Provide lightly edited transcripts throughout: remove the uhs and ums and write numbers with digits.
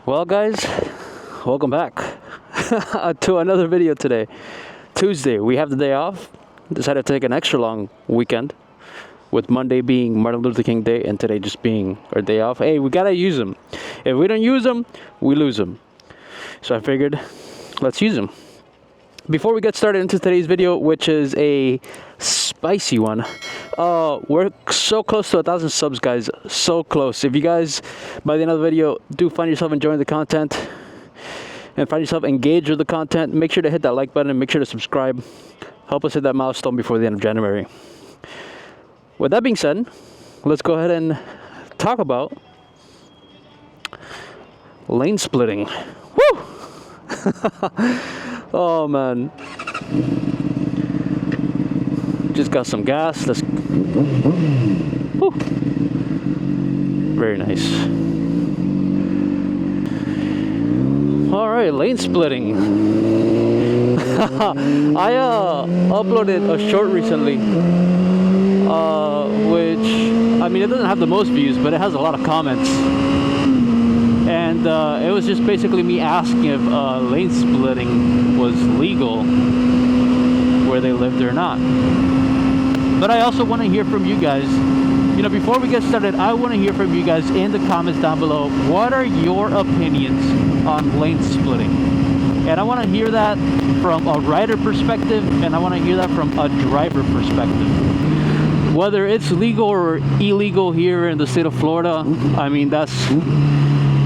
Well, guys, welcome back to another video today. Tuesday, we have the day off. Decided to take an extra long weekend, with Monday being Martin Luther King Day and today just being our day off. Hey, we gotta use them. If we don't use them, we lose them. So I figured, let's use them. Before we get started into today's video, which is a spicy one, we're so close to 1,000 subs, guys. So close. If you guys, by the end of the video, do find yourself enjoying the content and find yourself engaged with the content, make sure to hit that like button and make sure to subscribe. Help us hit that milestone before the end of January. With that being said, let's go ahead and talk about lane splitting. Woo! Oh man, just got some gas. Let's. Woo. Very nice. All right, lane splitting. I uploaded a short recently, which, I mean, it doesn't have the most views, but it has a lot of comments. And it was just basically me asking if lane splitting was legal where they lived or not. But I also want to hear from you guys. You know, before we get started, I want to hear from you guys in the comments down below. What are your opinions on lane splitting? And I want to hear that from a rider perspective, and I want to hear that from a driver perspective. Whether it's legal or illegal here in the state of Florida, I mean, that's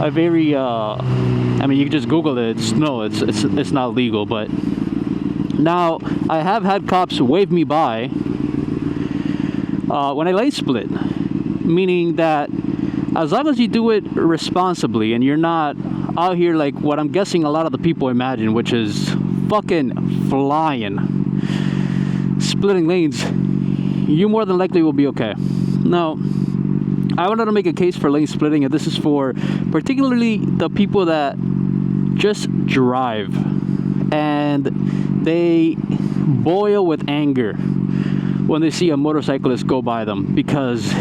a very, I mean, you can just Google it. It's not legal. But now I have had cops wave me by when I lane split, meaning that as long as you do it responsibly and you're not out here like what I'm guessing a lot of the people imagine, which is fucking flying, splitting lanes, you more than likely will be okay. Now, I wanted to make a case for lane splitting, and this is for particularly the people that just drive and they boil with anger when they see a motorcyclist go by them, because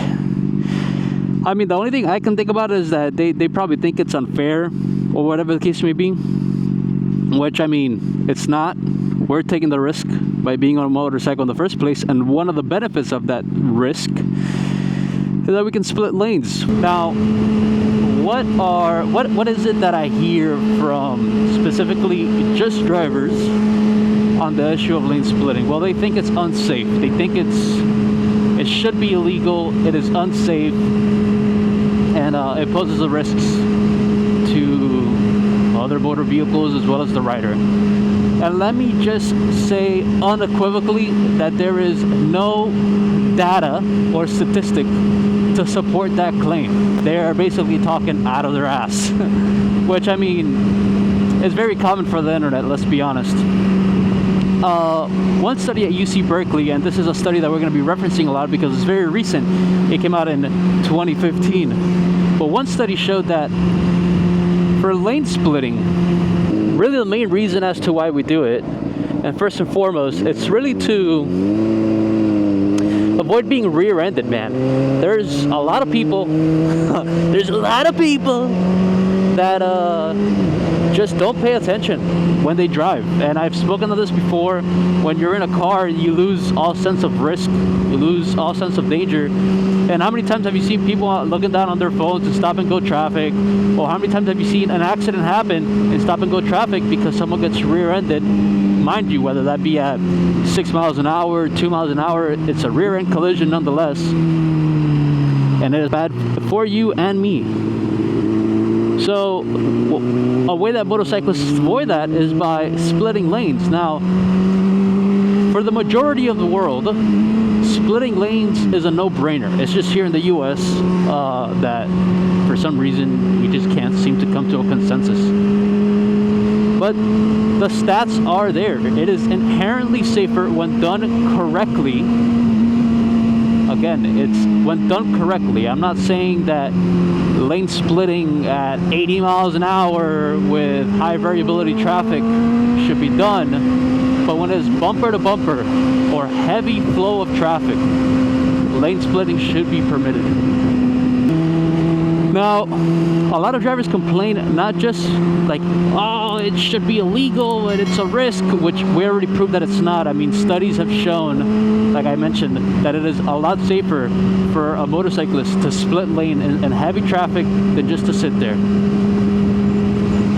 I mean, the only thing I can think about is that they probably think it's unfair or whatever the case may be, which, I mean, it's not. We're taking the risk by being on a motorcycle in the first place, and one of the benefits of that risk is that we can split lanes. Now, what is it that I hear from specifically just drivers on the issue of lane splitting? Well, they think it's unsafe. They think it should be illegal. It is unsafe, and it poses the risks to other motor vehicles as well as the rider. And let me just say unequivocally that there is no data or statistic to support that claim. They are basically talking out of their ass, which, I mean, is very common for the internet, let's be honest. One study at UC Berkeley, and this is a study that we're going to be referencing a lot because it's very recent. It came out in 2015. But one study showed that for lane splitting, really the main reason as to why we do it, and first and foremost, it's really to avoid being rear-ended, man. There's a lot of people that just don't pay attention when they drive. And I've spoken of this before. When you're in a car, you lose all sense of risk, you lose all sense of danger. And how many times have you seen people looking down on their phones in stop and go traffic? Or how many times have you seen an accident happen in stop and go traffic because someone gets rear-ended? Mind you, whether that be at 6 miles an hour, 2 miles an hour, it's a rear-end collision nonetheless. And it is bad for you and me. So a way that motorcyclists avoid that is by splitting lanes. Now, for the majority of the world, splitting lanes is a no-brainer. It's just here in the US that for some reason we just can't seem to come to a consensus. But the stats are there. It is inherently safer when done correctly. Again, it's when done correctly. I'm not saying that lane splitting at 80 miles an hour with high variability traffic should be done, but when it's bumper to bumper or heavy flow of traffic, lane splitting should be permitted. Now, a lot of drivers complain not just like, oh, it should be illegal and it's a risk, which we already proved that it's not. I mean, studies have shown, like I mentioned, that it is a lot safer for a motorcyclist to split lane in heavy traffic than just to sit there.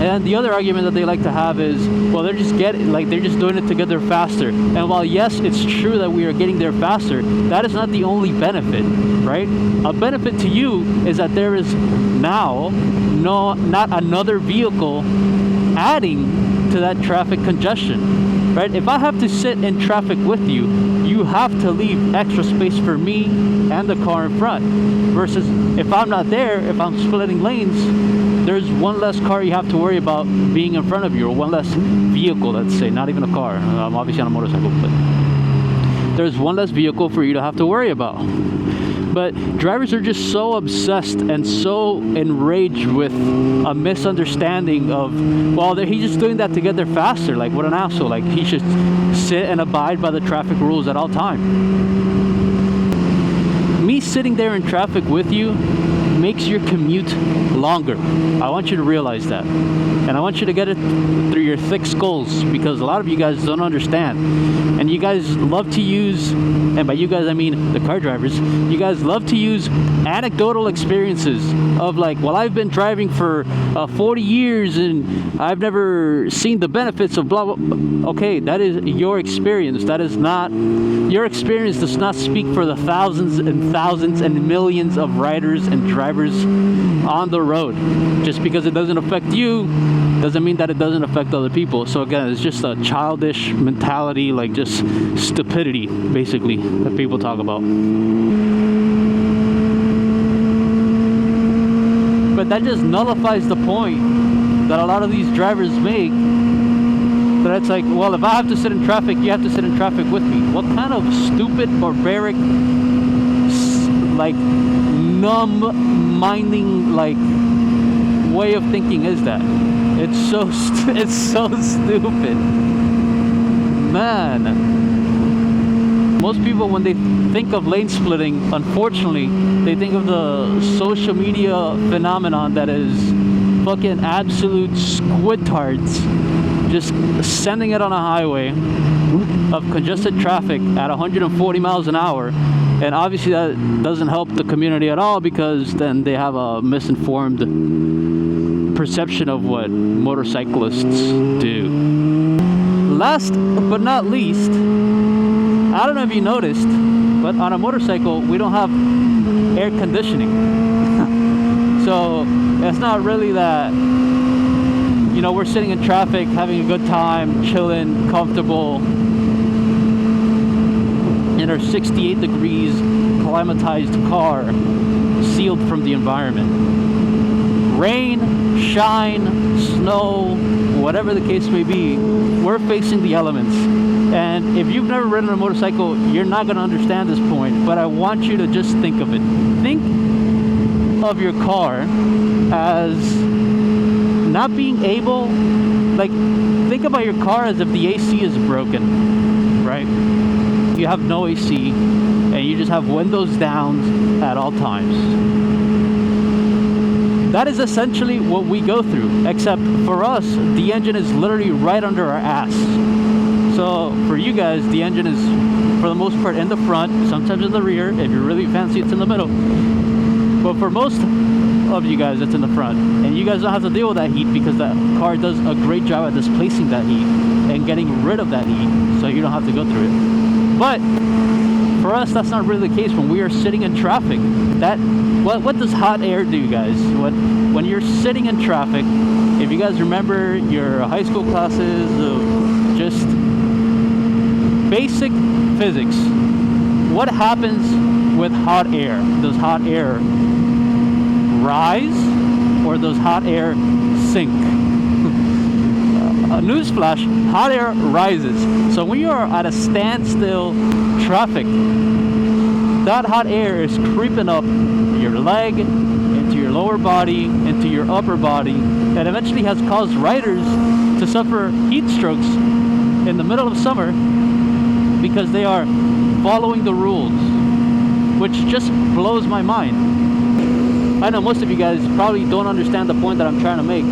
And the other argument that they like to have is, well, they're just doing it to get there faster. And while yes, it's true that we are getting there faster, that is not the only benefit, right? A benefit to you is that there is now not another vehicle adding to that traffic congestion, right? If I have to sit in traffic with you, you have to leave extra space for me and the car in front. Versus if I'm not there, if I'm splitting lanes, there's one less car you have to worry about being in front of you, or one less vehicle, let's say, not even a car. I'm obviously on a motorcycle, but there's one less vehicle for you to have to worry about. But drivers are just so obsessed and so enraged with a misunderstanding of, well, he's just doing that to get there faster. Like, what an asshole. Like, he should sit and abide by the traffic rules at all times. Me sitting there in traffic with you makes your commute longer. I want you to realize that. And I want you to get it through your thick skulls, because a lot of you guys don't understand. And you guys love to use, and by you guys I mean the car drivers, you guys love to use anecdotal experiences of like, well, I've been driving for 40 years and I've never seen the benefits of blah, blah. Okay, that is your experience. That is not, your experience does not speak for the thousands and millions of riders and drivers on the road. Just because it doesn't affect you doesn't mean that it doesn't affect other people. So again, it's just a childish mentality, like just stupidity basically that people talk about. But that just nullifies the point that a lot of these drivers make, that it's like, well, if I have to sit in traffic, you have to sit in traffic with me. What kind of stupid, barbaric, like numb-minding, like way of thinking is that? It's so stupid, man. Most people, when they think of lane splitting, unfortunately, they think of the social media phenomenon that is fucking absolute squidtards just sending it on a highway of congested traffic at 140 miles an hour. And obviously that doesn't help the community at all, because then they have a misinformed perception of what motorcyclists do. Last but not least, I don't know if you noticed, but on a motorcycle we don't have air conditioning. So it's not really that, you know, we're sitting in traffic having a good time, chilling, comfortable in our 68 degrees climatized car, sealed from the environment. Rain, shine, snow, whatever the case may be, we're facing the elements. And if you've never ridden a motorcycle, you're not going to understand this point, but I want you to just think of it. Think of your car as not being able, like, think about your car as if the AC is broken, right? You have no AC and you just have windows down at all times. That is essentially what we go through, except for us, the engine is literally right under our ass. So for you guys, the engine is for the most part in the front, sometimes in the rear. If you're really fancy, it's in the middle. But for most of you guys, it's in the front. And you guys don't have to deal with that heat, because that car does a great job at displacing that heat and getting rid of that heat, so you don't have to go through it. But for us, that's not really the case when we are sitting in traffic. What does hot air do, guys? When you're sitting in traffic, if you guys remember your high school classes of just basic physics, what happens with hot air? Does hot air rise, or does hot air sink? A newsflash, hot air rises. So when you are at a standstill traffic, that hot air is creeping up your leg, into your lower body, into your upper body, and eventually has caused riders to suffer heat strokes in the middle of summer because they are following the rules, which just blows my mind. I know most of you guys probably don't understand the point that I'm trying to make.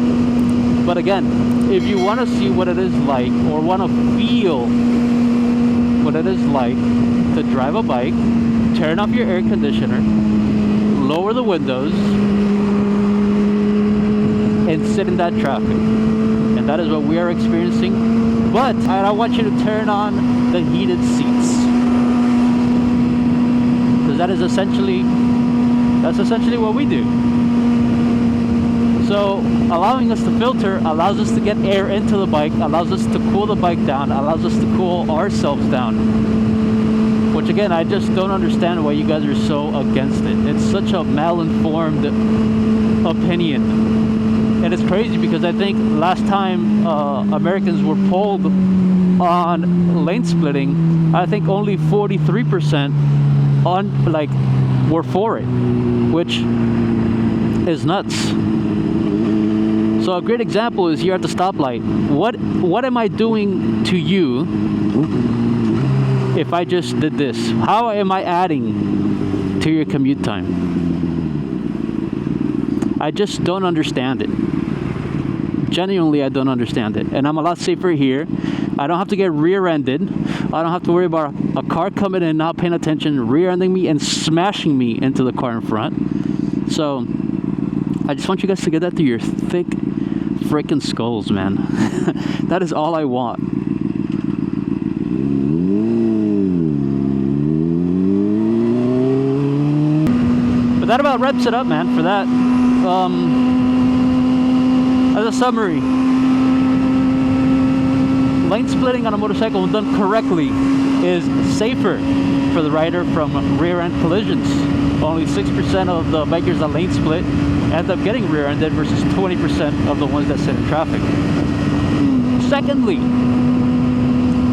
But again, if you want to see what it is like, or want to feel what it is like to drive a bike, turn off your air conditioner, lower the windows, and sit in that traffic. And that is what we are experiencing. But I want you to turn on the heated seats, because that's essentially what we do. So allowing us to filter allows us to get air into the bike, allows us to cool the bike down, allows us to cool ourselves down. Which again, I just don't understand why you guys are so against it. It's such a malinformed opinion. And it's crazy because I think last time Americans were polled on lane splitting, I think only 43% were for it, which is nuts. So a great example is here at the stoplight. What am I doing to you if I just did this? How am I adding to your commute time? I just don't understand it. Genuinely, I don't understand it. And I'm a lot safer here. I don't have to get rear-ended. I don't have to worry about a car coming in, not paying attention, rear-ending me and smashing me into the car in front. So I just want you guys to get that through your thick freaking skulls, man. That is all I want. But that about wraps it up, man, for that. As a summary, lane splitting on a motorcycle when done correctly is safer for the rider from rear-end collisions. Only 6% of the bikers that lane split end up getting rear-ended versus 20% of the ones that sit in traffic. Secondly,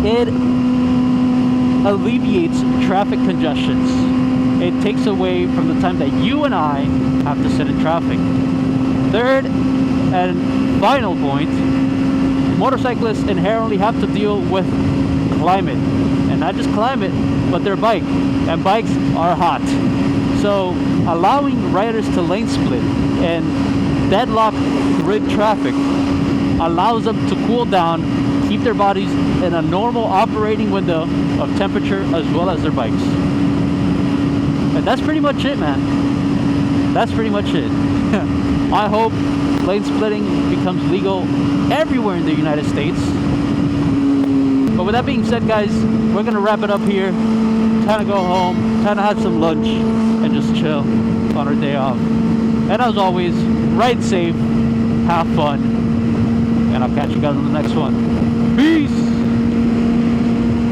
it alleviates traffic congestions. It takes away from the time that you and I have to sit in traffic. Third and final point, motorcyclists inherently have to deal with climate. And not just climate, but their bike. And bikes are hot. So allowing riders to lane split and deadlock grid traffic allows them to cool down, keep their bodies in a normal operating window of temperature as well as their bikes. And that's pretty much it, man. That's pretty much it. I hope lane splitting becomes legal everywhere in the United States. But with that being said, guys, we're gonna wrap it up here. Time to go home, time to have some lunch, and just chill on our day off. And as always, ride safe, have fun, and I'll catch you guys on the next one.